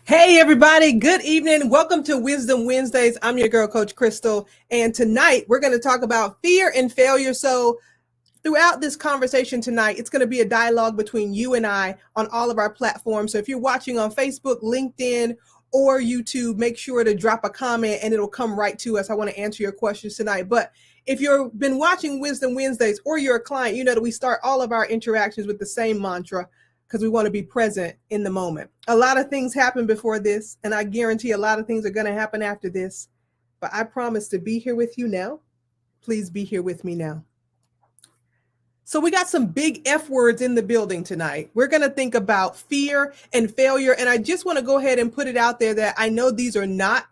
Hey, everybody. Good evening. Welcome to Wisdom Wednesdays. I'm your girl, Coach Crystal. And tonight we're going to talk about fear and failure. So throughout this conversation tonight, it's going to be a dialogue between you and I on all of our platforms. So if you're watching on Facebook, LinkedIn, or YouTube, make sure to drop a comment and it'll come right to us. I want to answer your questions tonight. But if you've been watching Wisdom Wednesdays or you're a client, you know that we start all of our interactions with the same mantra, because we want to be present in the moment. A lot of things happen before this, and I guarantee a lot of things are going to happen after this. But I promise to be here with you now. Please be here with me now. So we got some big F words in the building tonight. We're going to think about fear and failure. And I just want to go ahead and put it out there that I know these are not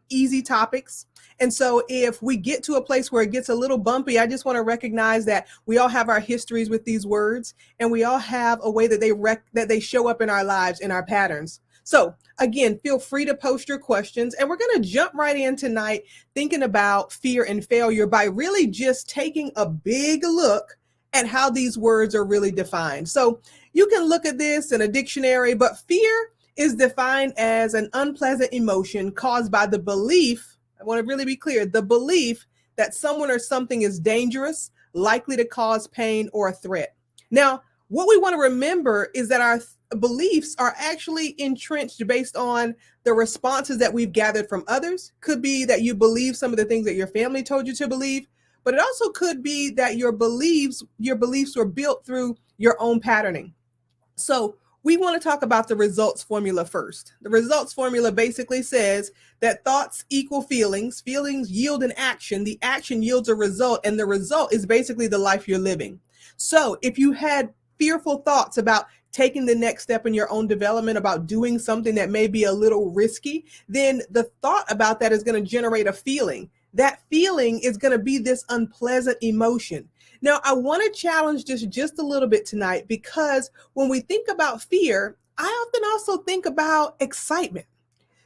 easy topics. And so if we get to a place where it gets a little bumpy, I just want to recognize that we all have our histories with these words, and we all have a way that they show up in our lives, in our patterns. So again, feel free to post your questions, and we're going to jump right in tonight thinking about fear and failure by really just taking a big look at how these words are really defined. So you can look at this in a dictionary, but fear is defined as an unpleasant emotion caused by the belief, I want to really be clear, the belief that someone or something is dangerous, likely to cause pain or a threat. Now, what we want to remember is that our beliefs are actually entrenched based on the responses that we've gathered from others. Could be that you believe some of the things that your family told you to believe, but it also could be that your beliefs were built through your own patterning. So we want to talk about the results formula first. The results formula basically says that thoughts equal feelings, feelings yield an action, the action yields a result, and the result is basically the life you're living. So if you had fearful thoughts about taking the next step in your own development, about doing something that may be a little risky, then the thought about that is going to generate a feeling. That feeling is going to be this unpleasant emotion. Now, I want to challenge this just a little bit tonight, because when we think about fear, I often also think about excitement.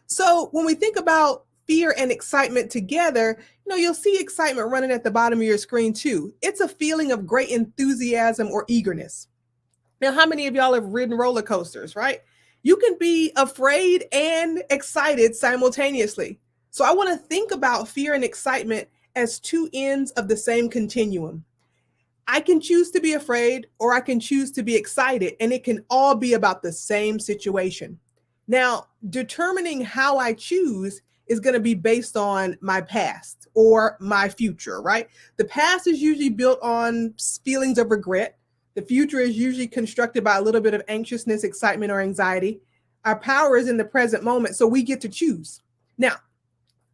So when we think about fear and excitement together, you'll see excitement running at the bottom of your screen too. It's a feeling of great enthusiasm or eagerness. Now, how many of y'all have ridden roller coasters, right? You can be afraid and excited simultaneously. So I want to think about fear and excitement as two ends of the same continuum. I can choose to be afraid or I can choose to be excited, and it can all be about the same situation. Now, determining how I choose is going to be based on my past or my future, right? The past is usually built on feelings of regret. The future is usually constructed by a little bit of anxiousness, excitement, or anxiety. Our power is in the present moment, so we get to choose. Now,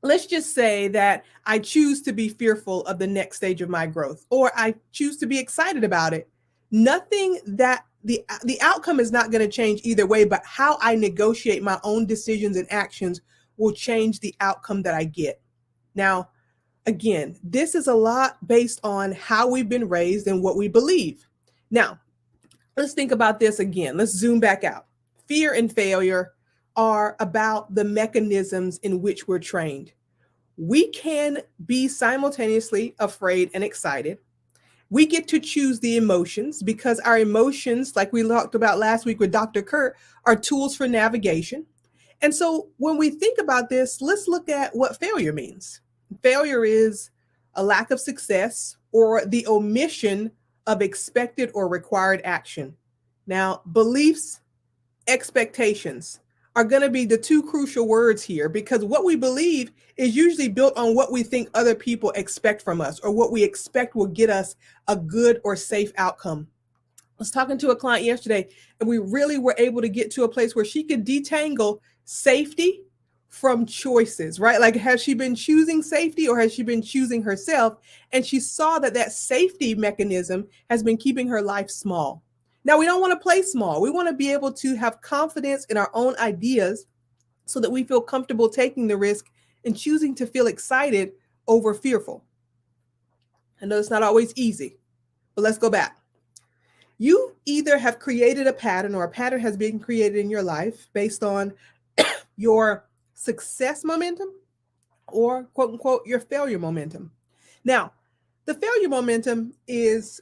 let's just say that I choose to be fearful of the next stage of my growth, or I choose to be excited about it. Nothing that the outcome is not going to change either way, but how I negotiate my own decisions and actions will change the outcome that I get. Now, again, this is a lot based on how we've been raised and what we believe. Now, let's think about this again. Let's zoom back out. Fear and failure are about the mechanisms in which we're trained. We can be simultaneously afraid and excited. We get to choose the emotions, because our emotions, like we talked about last week with Dr. Kurt, are tools for navigation. And so when we think about this, let's look at what failure means. Failure is a lack of success or the omission of expected or required action. Now, beliefs, expectations are going to be the two crucial words here, because what we believe is usually built on what we think other people expect from us or what we expect will get us a good or safe outcome. I was talking to a client yesterday, and we really were able to get to a place where she could detangle safety from choices, right? Like, has she been choosing safety or has she been choosing herself? And she saw that that safety mechanism has been keeping her life small. Now, we don't want to play small. We want to be able to have confidence in our own ideas so that we feel comfortable taking the risk and choosing to feel excited over fearful. I know it's not always easy, but let's go back. You either have created a pattern or a pattern has been created in your life based on your success momentum or quote unquote your failure momentum. Now, the failure momentum is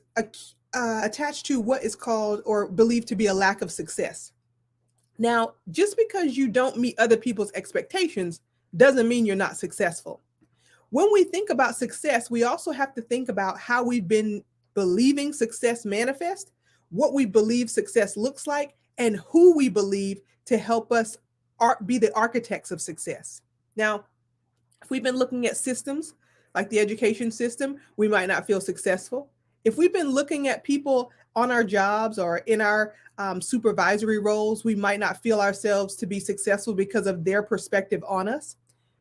attached to what is called or believed to be a lack of success. Now, just because you don't meet other people's expectations doesn't mean you're not successful. When we think about success, we also have to think about how we've been believing success manifest, what we believe success looks like, and who we believe to help us be the architects of success. Now, if we've been looking at systems like the education system, we might not feel successful. If we've been looking at people on our jobs or in our supervisory roles, we might not feel ourselves to be successful because of their perspective on us.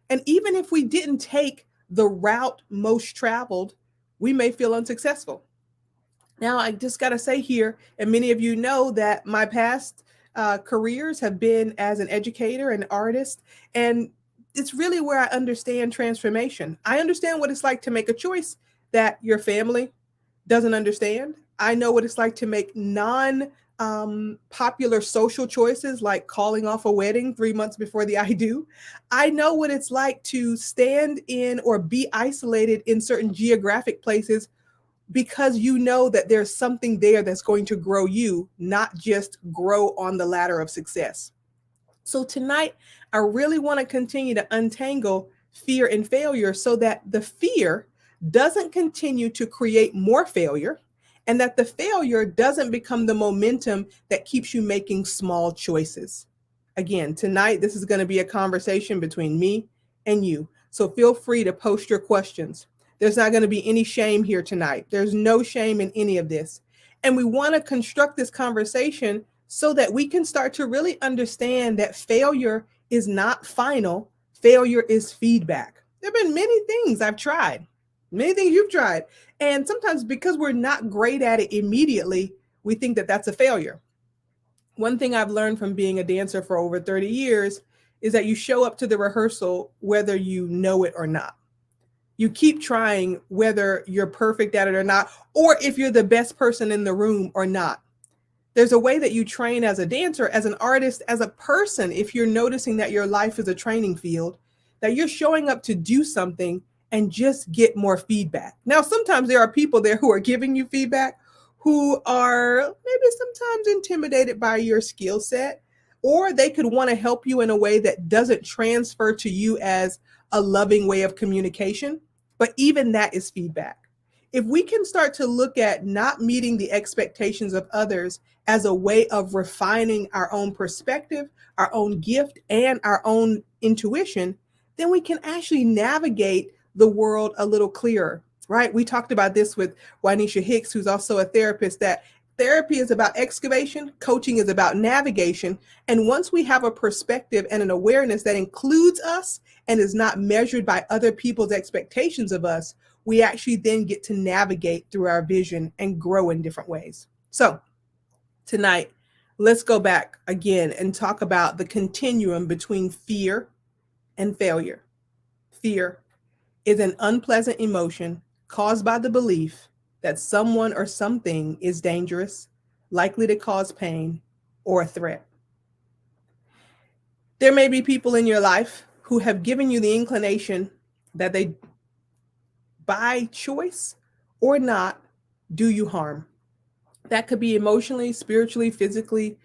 And even if we didn't take the route most traveled, we may feel unsuccessful. Now, I just got to say here, and many of you know that my past careers have been as an educator and artist, and it's really where I understand transformation. I understand what it's like to make a choice that your family doesn't understand. I know what it's like to make popular social choices like calling off a wedding 3 months before the I do. I know what it's like to stand in or be isolated in certain geographic places because you know that there's something there that's going to grow you, not just grow on the ladder of success. So tonight, I really want to continue to untangle fear and failure so that the fear doesn't continue to create more failure and that the failure doesn't become the momentum that keeps you making small choices. Again, tonight, this is going to be a conversation between me and you. So feel free to post your questions. There's not going to be any shame here tonight. There's no shame in any of this. And we want to construct this conversation so that we can start to really understand that failure is not final. Failure is feedback. There have been many things I've tried, many things you've tried. And sometimes because we're not great at it immediately, we think that that's a failure. One thing I've learned from being a dancer for over 30 years is that you show up to the rehearsal whether you know it or not. You keep trying whether you're perfect at it or not, or if you're the best person in the room or not. There's a way that you train as a dancer, as an artist, as a person. If you're noticing that your life is a training field, that you're showing up to do something and just get more feedback. Now, sometimes there are people there who are giving you feedback who are maybe sometimes intimidated by your skill set, or they could want to help you in a way that doesn't transfer to you as a loving way of communication. But even that is feedback. If we can start to look at not meeting the expectations of others as a way of refining our own perspective, our own gift, and our own intuition, then we can actually navigate the world a little clearer, right? We talked about this with Juanisha Hicks, who's also a therapist, that therapy is about excavation, coaching is about navigation. And once we have a perspective and an awareness that includes us and is not measured by other people's expectations of us, we actually then get to navigate through our vision and grow in different ways. So tonight, let's go back again and talk about the continuum between fear and failure. Fear is an unpleasant emotion caused by the belief that someone or something is dangerous, likely to cause pain, or a threat. There may be people in your life who have given you the inclination that they, by choice or not, do you harm. That could be emotionally, spiritually, physically,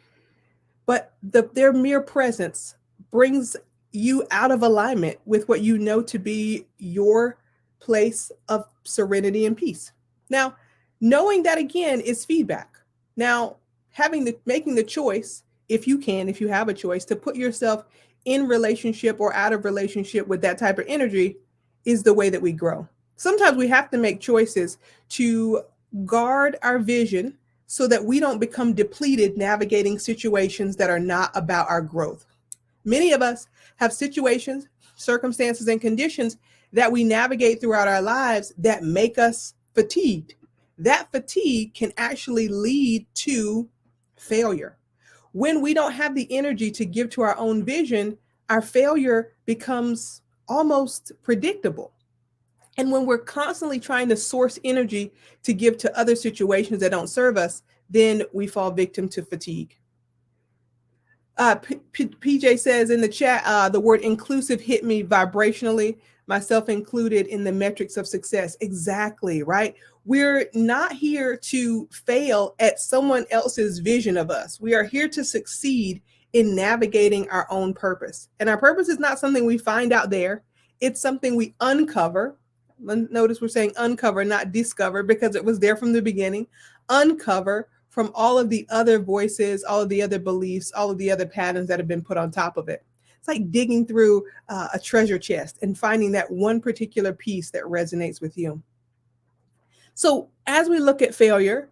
but their mere presence brings you out of alignment with what you know to be your place of serenity and peace. Now, knowing that again is feedback. Now, making the choice, if you can, if you have a choice, to put yourself in relationship or out of relationship with that type of energy is the way that we grow. Sometimes we have to make choices to guard our vision so that we don't become depleted navigating situations that are not about our growth. Many of us have situations, circumstances, and conditions that we navigate throughout our lives that make us fatigued. That fatigue can actually lead to failure. When we don't have the energy to give to our own vision, our failure becomes almost predictable. And when we're constantly trying to source energy to give to other situations that don't serve us, then we fall victim to fatigue. PJ says in the chat, the word inclusive hit me vibrationally, myself included in the metrics of success. Exactly, right? We're not here to fail at someone else's vision of us. We are here to succeed in navigating our own purpose. And our purpose is not something we find out there. It's something we uncover. Notice we're saying uncover, not discover, because it was there from the beginning. Uncover from all of the other voices, all of the other beliefs, all of the other patterns that have been put on top of it. It's like digging through a treasure chest and finding that one particular piece that resonates with you. So as we look at failure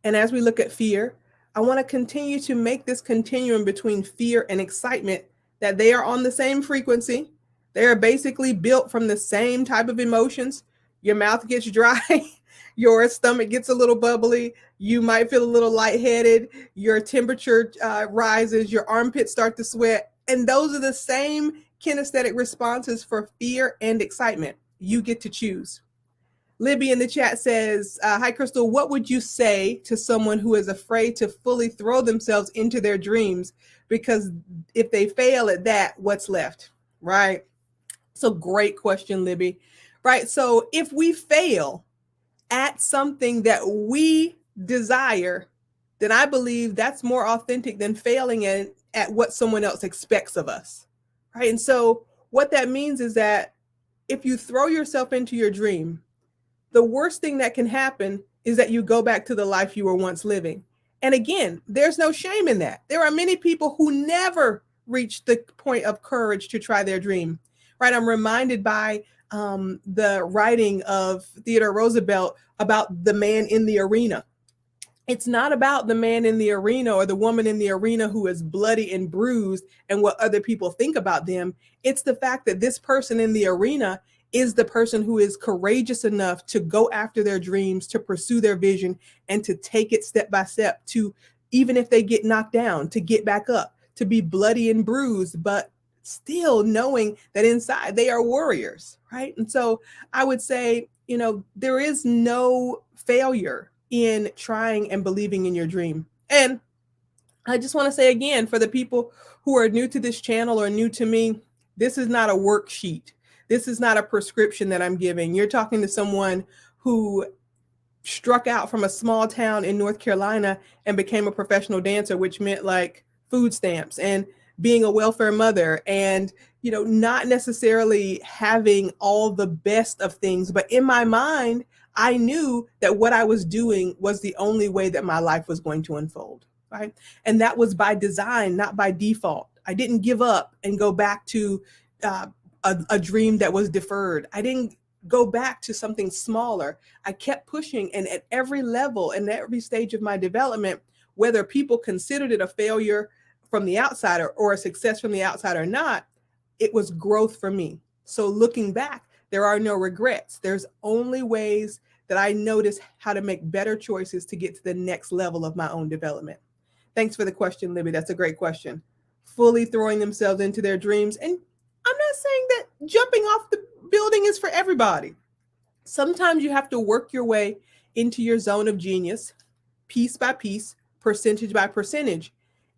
and as we look at fear, I want to continue to make this continuum between fear and excitement, that they are on the same frequency. They are basically built from the same type of emotions. Your mouth gets dry. Your stomach gets a little bubbly. You might feel a little lightheaded. Your temperature rises. Your armpits start to sweat. And those are the same kinesthetic responses for fear and excitement. You get to choose. Libby in the chat says, hi, Crystal, what would you say to someone who is afraid to fully throw themselves into their dreams? Because if they fail at that, what's left, right? So great question, Libby, right? So if we fail at something that we desire, then I believe that's more authentic than failing at what someone else expects of us, right? And so what that means is that if you throw yourself into your dream, the worst thing that can happen is that you go back to the life you were once living. And again, there's no shame in that. There are many people who never reach the point of courage to try their dream, right? I'm reminded by the writing of Theodore Roosevelt about the man in the arena. It's not about the man in the arena or the woman in the arena who is bloody and bruised and what other people think about them. It's the fact that this person in the arena is the person who is courageous enough to go after their dreams, to pursue their vision, and to take it step by step, to, even if they get knocked down, to get back up, to be bloody and bruised, but still knowing that inside they are warriors, right? And so I would say, there is no failure in trying and believing in your dream. And I just want to say again, for the people who are new to this channel or new to me, this is not a worksheet. This is not a prescription that I'm giving. You're talking to someone who struck out from a small town in North Carolina and became a professional dancer, which meant like food stamps and being a welfare mother and, not necessarily having all the best of things. But in my mind, I knew that what I was doing was the only way that my life was going to unfold, right? And that was by design, not by default. I didn't give up and go back to a dream that was deferred. I didn't go back to something smaller. I kept pushing, and at every level and every stage of my development, whether people considered it a failure from the outside or a success from the outside or not, it was growth for me. So looking back, there are no regrets. There's only ways that I notice how to make better choices to get to the next level of my own development. Thanks for the question, Libby. That's a great question. Fully throwing themselves into their dreams. And I'm not saying that jumping off the building is for everybody. Sometimes you have to work your way into your zone of genius, piece by piece, percentage by percentage.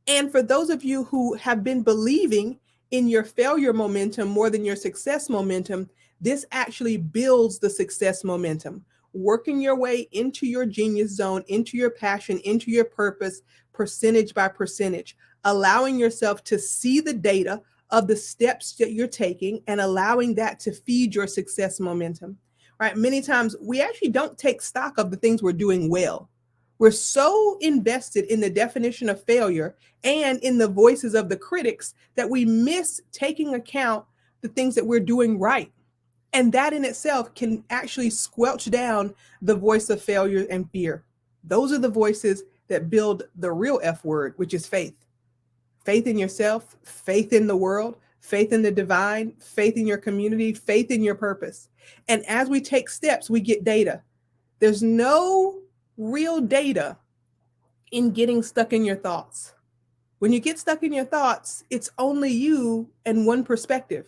And for those of you who have been believing in your failure momentum more than your success momentum, this actually builds the success momentum. Working your way into your genius zone, into your passion, into your purpose, percentage by percentage, allowing yourself to see the data of the steps that you're taking and allowing that to feed your success momentum, right? Many times we actually don't take stock of the things we're doing well. We're so invested in the definition of failure and in the voices of the critics that we miss taking account the things that we're doing right. And that in itself can actually squelch down the voice of failure and fear. Those are the voices that build the real F word, which is faith. Faith in yourself, faith in the world, faith in the divine, faith in your community, faith in your purpose. And as we take steps, we get data. There's no real data in getting stuck in your thoughts. When you get stuck in your thoughts, it's only you and one perspective.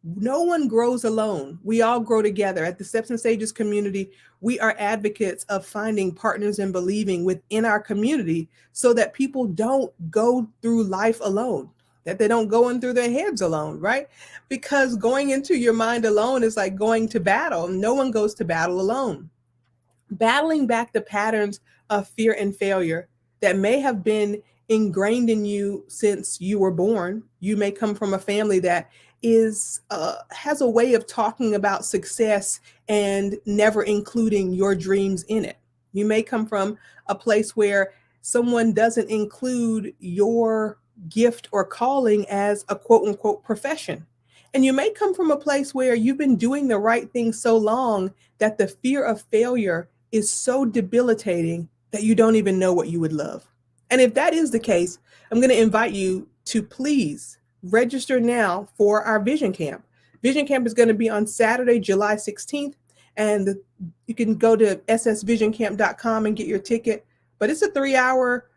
No one grows alone. We all grow together. At the Steps and Stages community, we are advocates of finding partners and believing within our community so that people don't go through life alone, that they don't go in through their heads alone, right? Because going into your mind alone is like going to battle. No one goes to battle alone. Battling back the patterns of fear and failure that may have been ingrained in you since you were born. You may come from a family that has a way of talking about success and never including your dreams in it. You may come from a place where someone doesn't include your gift or calling as a quote unquote profession. And you may come from a place where you've been doing the right thing so long that the fear of failure is so debilitating that you don't even know what you would love. And if that is the case, I'm going to invite you to please register now for our Vision Camp. Vision Camp is going to be on Saturday, July 16th, and you can go to ssvisioncamp.com and get your ticket. But it's a 3-hour,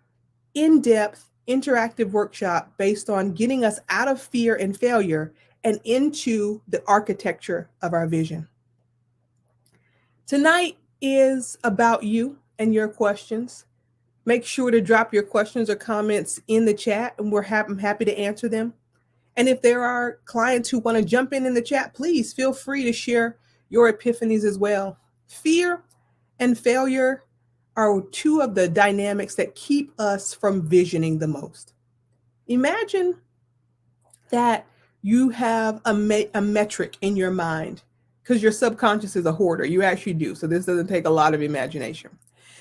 in-depth, interactive workshop based on getting us out of fear and failure and into the architecture of our vision. Tonight is about you and your questions. Make sure to drop your questions or comments in the chat, and I'm happy to answer them. And if there are clients who want to jump in the chat, please feel free to share your epiphanies as well. Fear and failure are two of the dynamics that keep us from visioning the most. Imagine that you have a metric in your mind, because your subconscious is a hoarder. You actually do. So this doesn't take a lot of imagination.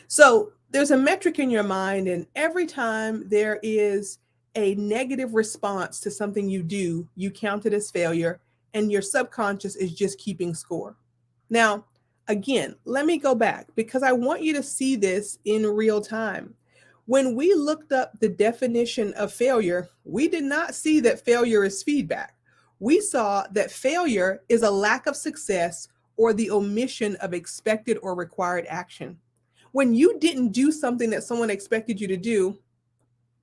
So there's a metric in your mind, and every time there is a negative response to something you do, you count it as failure, and your subconscious is just keeping score. Now, again, let me go back because I want you to see this in real time. When we looked up the definition of failure, we did not see that failure is feedback. We saw that failure is a lack of success or the omission of expected or required action. When you didn't do something that someone expected you to do,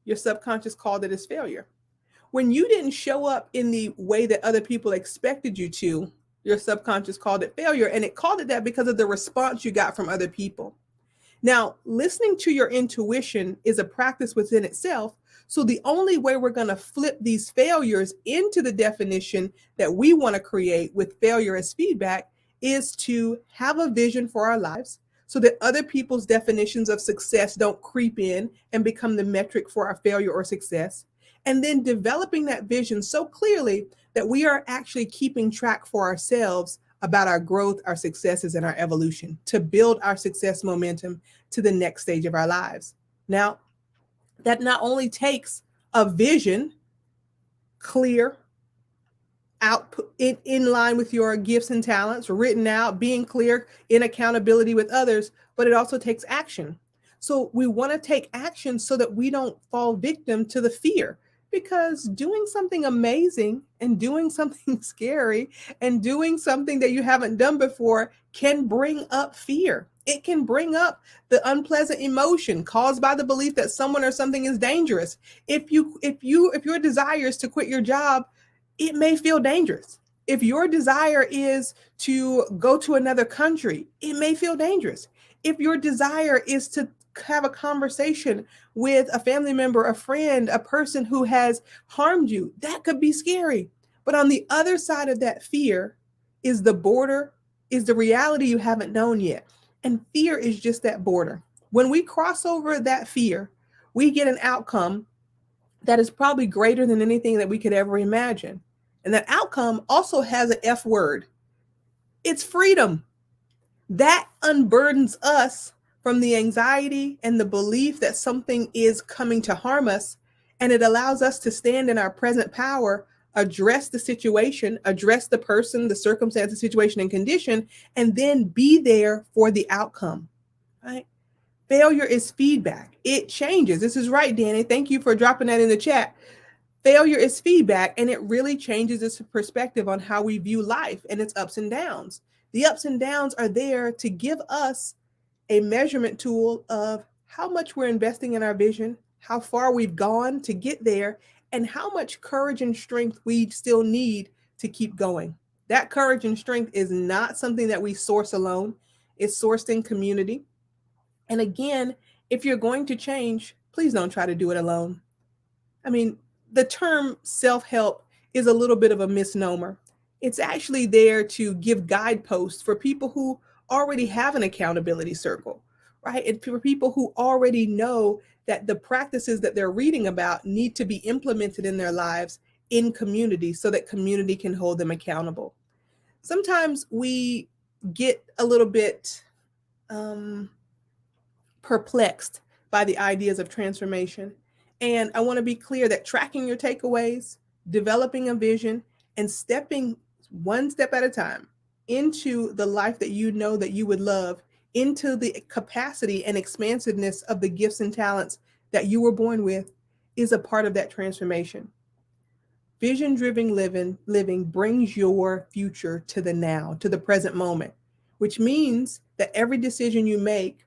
your subconscious called it as failure. When you didn't show up in the way that other people expected you to, your subconscious called it failure, and it called it that because of the response you got from other people. Now, listening to your intuition is a practice within itself. So the only way we're going to flip these failures into the definition that we want to create with failure as feedback is to have a vision for our lives so that other people's definitions of success don't creep in and become the metric for our failure or success. And then developing that vision so clearly that we are actually keeping track for ourselves about our growth, our successes, and our evolution to build our success momentum to the next stage of our lives. Now, that not only takes a vision, clear, output in line with your gifts and talents, written out, being clear in accountability with others, but it also takes action. So we want to take action so that we don't fall victim to the fear. Because doing something amazing and doing something scary and doing something that you haven't done before can bring up fear. It can bring up the unpleasant emotion caused by the belief that someone or something is dangerous. If your desire is to quit your job, it may feel dangerous. If your desire is to go to another country, it may feel dangerous. If your desire is to have a conversation with a family member, a friend, a person who has harmed you, that could be scary. But on the other side of that fear is the border, is the reality you haven't known yet. And fear is just that border. When we cross over that fear, we get an outcome that is probably greater than anything that we could ever imagine. And that outcome also has an F word. It's freedom. That unburdens us from the anxiety and the belief that something is coming to harm us. And it allows us to stand in our present power, address the situation, address the person, the circumstance, the situation, and condition, and then be there for the outcome. Right? Failure is feedback. It changes. This is right, Danny. Thank you for dropping that in the chat. Failure is feedback, and it really changes its perspective on how we view life and its ups and downs. The ups and downs are there to give us a measurement tool of how much we're investing in our vision, how far we've gone to get there, and how much courage and strength we still need to keep going. That courage and strength is not something that we source alone. It's sourced in community. And again, if you're going to change, please don't try to do it alone. I mean, the term self-help is a little bit of a misnomer. It's actually there to give guideposts for people who already have an accountability circle, right? And for people who already know that the practices that they're reading about need to be implemented in their lives in community so that community can hold them accountable. Sometimes we get a little bit perplexed by the ideas of transformation. And I want to be clear that tracking your takeaways, developing a vision, and stepping one step at a time into the life that you know that you would love, into the capacity and expansiveness of the gifts and talents that you were born with, is a part of that transformation. Vision-driven living brings your future to the now, to the present moment, which means that every decision you make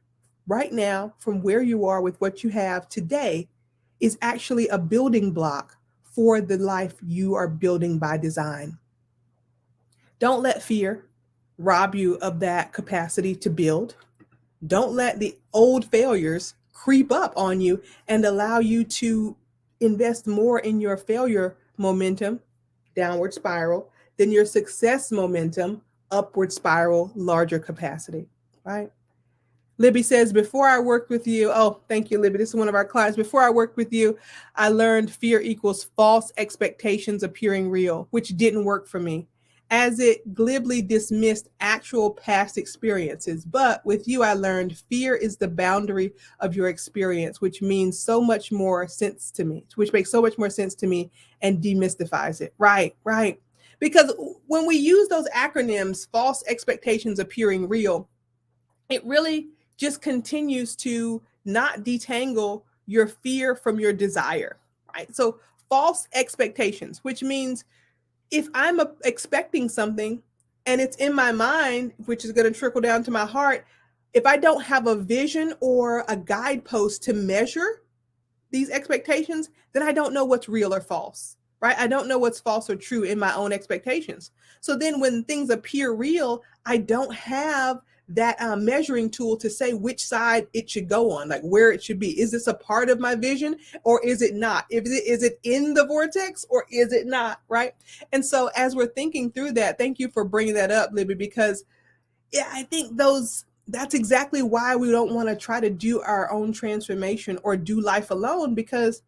right now from where you are with what you have today is actually a building block for the life you are building by design. Don't let fear rob you of that capacity to build. Don't let the old failures creep up on you and allow you to invest more in your failure momentum, downward spiral, than your success momentum, upward spiral, larger capacity, right? Libby says, before I worked with you, oh, thank you, Libby. This is one of our clients. Before I worked with you, I learned fear equals false expectations appearing real, which didn't work for me, as it glibly dismissed actual past experiences. But with you, I learned fear is the boundary of your experience, which means so much more sense to me, which makes so much more sense to me and demystifies it. Right, right. Because when we use those acronyms, false expectations appearing real, it really just continues to not detangle your fear from your desire, right? So false expectations, which means if I'm expecting something and it's in my mind, which is going to trickle down to my heart, if I don't have a vision or a guidepost to measure these expectations, then I don't know what's real or false, right? I don't know what's false or true in my own expectations. So then when things appear real, I don't have that measuring tool to say which side it should go on, like where it should be. Is this a part of my vision or is it not? Is it in the vortex or is it not, right? And so as we're thinking through that, thank you for bringing that up, Libby, because yeah, I think that's exactly why we don't want to try to do our own transformation or do life alone, because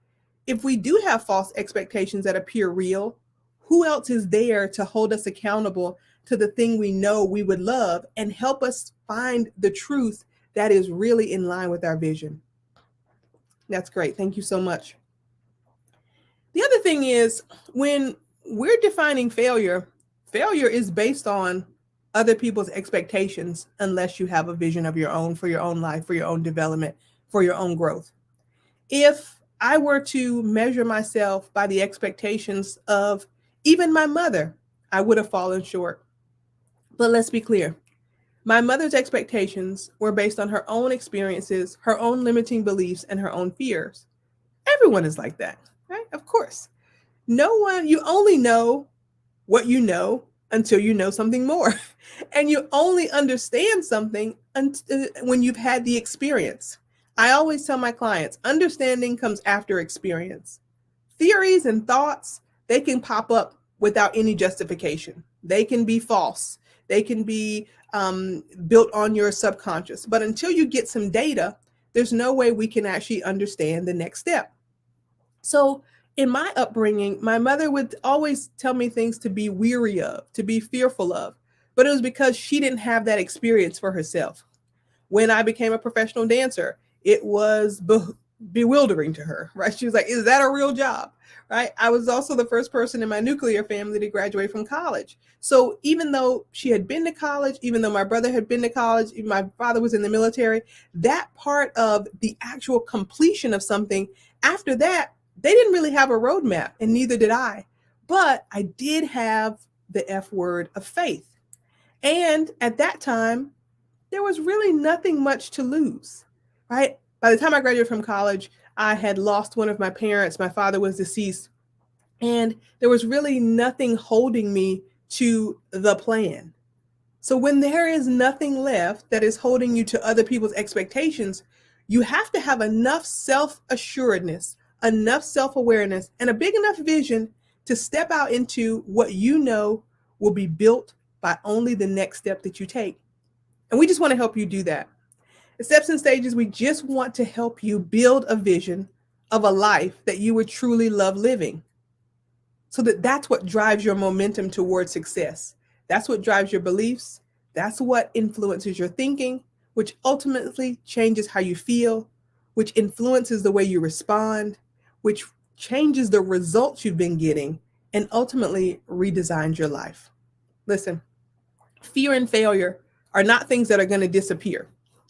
if we do have false expectations that appear real, who else is there to hold us accountable to the thing we know we would love and help us find the truth that is really in line with our vision? That's great. Thank you so much. The other thing is, when we're defining failure, failure is based on other people's expectations unless you have a vision of your own for your own life, for your own development, for your own growth. If I were to measure myself by the expectations of even my mother, I would have fallen short. But let's be clear. My mother's expectations were based on her own experiences, her own limiting beliefs, and her own fears. Everyone is like that, right? Of course. No one, you only know what you know until you know something more. And you only understand something when you've had the experience. I always tell my clients, understanding comes after experience. Theories and thoughts, they can pop up without any justification. They can be false. They can be built on your subconscious. But until you get some data, there's no way we can actually understand the next step. So in my upbringing, my mother would always tell me things to be weary of, to be fearful of, but it was because she didn't have that experience for herself. When I became a professional dancer, it was bewildering to her, right? She was like, is that a real job? Right? I was also the first person in my nuclear family to graduate from college. So even though she had been to college, even though my brother had been to college, even my father was in the military, that part of the actual completion of something, after that, they didn't really have a roadmap, and neither did I. But I did have the F word of faith. And at that time, there was really nothing much to lose, right? By the time I graduated from college, I had lost one of my parents. My father was deceased, and there was really nothing holding me to the plan. So when there is nothing left that is holding you to other people's expectations, you have to have enough self-assuredness, enough self-awareness, and a big enough vision to step out into what you know will be built by only the next step that you take. And we just want to help you do that. At Steps and Stages, we just want to help you build a vision of a life that you would truly love living. So that's what drives your momentum towards success. That's what drives your beliefs. That's what influences your thinking, which ultimately changes how you feel, which influences the way you respond, which changes the results you've been getting, and ultimately redesigns your life. Listen, fear and failure are not things that are going to disappear.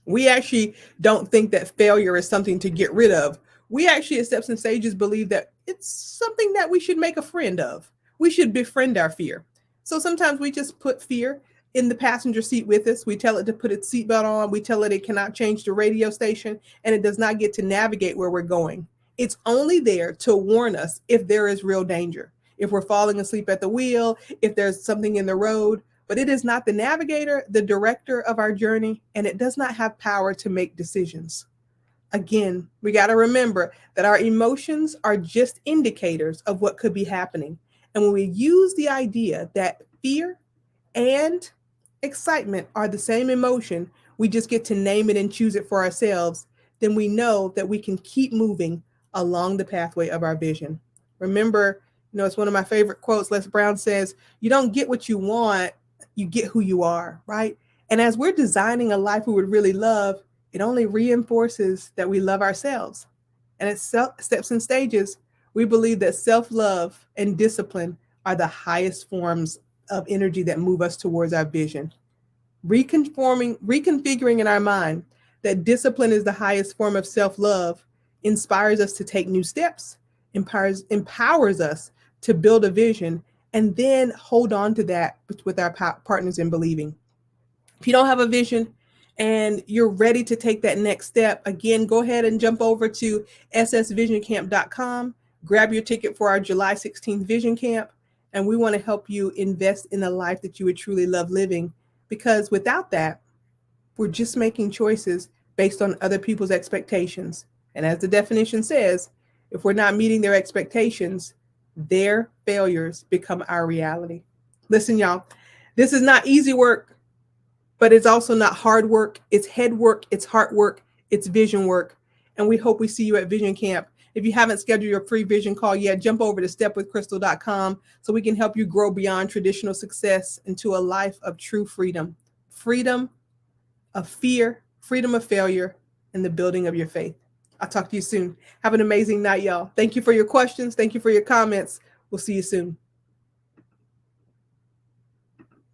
We actually don't think that failure is something to get rid of. We actually, at Steps and Stages, believe that it's something that we should make a friend of. We should befriend our fear. So sometimes we just put fear in the passenger seat with us. We tell it to put its seatbelt on. We tell it cannot change the radio station, and it does not get to navigate where we're going. It's only there to warn us if there is real danger, if we're falling asleep at the wheel, if there's something in the road. But it is not the navigator, the director of our journey, and it does not have power to make decisions. Again, we got to remember that our emotions are just indicators of what could be happening. And when we use the idea that fear and excitement are the same emotion, we just get to name it and choose it for ourselves, then we know that we can keep moving along the pathway of our vision. Remember, it's one of my favorite quotes. Les Brown says, you don't get what you want, you get who you are, right? And as we're designing a life we would really love, it only reinforces that we love ourselves. And at Steps and Stages, we believe that self-love and discipline are the highest forms of energy that move us towards our vision. Reconfiguring in our mind that discipline is the highest form of self-love inspires us to take new steps, empowers us to build a vision, and then hold on to that with our partners in believing. If you don't have a vision and you're ready to take that next step, again, go ahead and jump over to ssvisioncamp.com, grab your ticket for our July 16th Vision Camp, and we want to help you invest in a life that you would truly love living, because without that, we're just making choices based on other people's expectations. And as the definition says, if we're not meeting their expectations, their failures become our reality. Listen, y'all, this is not easy work, but it's also not hard work. It's head work, it's heart work, it's vision work. And we hope we see you at Vision Camp. If you haven't scheduled your free vision call yet, jump over to stepwithcrystal.com so we can help you grow beyond traditional success into a life of true freedom. Freedom of fear, freedom of failure, and the building of your faith. I'll talk to you soon. Have an amazing night, y'all. Thank you for your questions. Thank you for your comments. We'll see you soon.